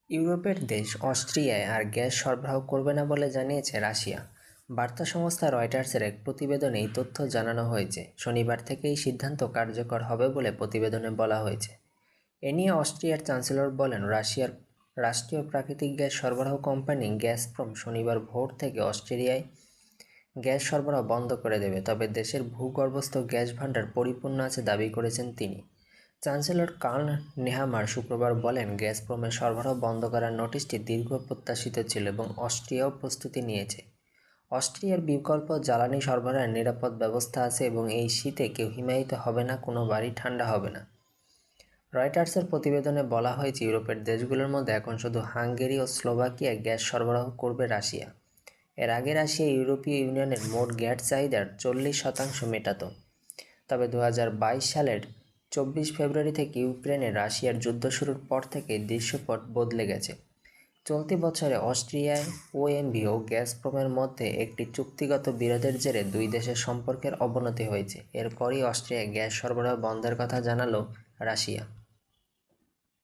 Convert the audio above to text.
ইউরোপের দেশ অস্ট্রিয়ায় আর গ্যাস সরবরাহ করবে না বলে জানিয়েছে রাশিয়া। বার্তা সংস্থা রয়টার্সের এক প্রতিবেদনে এই তথ্য জানানো হয়েছে। শনিবার থেকে এই সিদ্ধান্ত কার্যকর হবে বলে প্রতিবেদনে বলা হয়েছে। এ নিয়ে অস্ট্রিয়ার চ্যান্সেলর বলেন, রাশিয়ার রাষ্ট্রীয় প্রাকৃতিক গ্যাস সরবরাহ কোম্পানি গ্যাসপ্রম শনিবার ভোর থেকে অস্ট্রিয়ায় গ্যাস সরবরাহ বন্ধ করে দেবে। তবে দেশের ভূগর্ভস্থ গ্যাস ভাণ্ডার পরিপূর্ণ আছে দাবি করেছেন তিনি। চ্যান্সেলর কার্ল নেহামার শুক্রবার বলেন, গ্যাসপ্রমের সরবরাহ বন্ধ করার নোটিশটি দীর্ঘ প্রত্যাশিত ছিল এবং অস্ট্রিয়াও প্রস্তুতি নিয়েছে। অস্ট্রিয়ার বিকল্প জ্বালানি সরবরাহের নিরাপদ ব্যবস্থা আছে এবং এই শীতে কেউ হিমায়িত হবে না, কোনো বাড়ি ঠান্ডা হবে না। রয়টার্সের প্রতিবেদনে বলা হয়েছে, ইউরোপের দেশগুলোর মধ্যে এখন শুধু হাঙ্গেরি ও স্লোভাকিয়ায় গ্যাস সরবরাহ করবে রাশিয়া। এর আগে রাশিয়া ইউরোপীয় ইউনিয়নের মোট গ্যাস চাহিদার 40% মেটাত। তবে 2022 সালের 24 ফেব্রুয়ারি থেকে ইউক্রেনে রাশিয়ার যুদ্ধ শুরুর পর থেকে দৃশ্যপট বদলে গেছে। চলতি বছরে অস্ট্রিয়ায় ওএমভি ও গ্যাসপ্রমের মধ্যে একটি চুক্তিগত বিরোধের জেরে দুই দেশের সম্পর্কের অবনতি হয়েছে। এরপরই অস্ট্রিয়ায় গ্যাস সরবরাহ বন্ধের কথা জানালো রাশিয়া।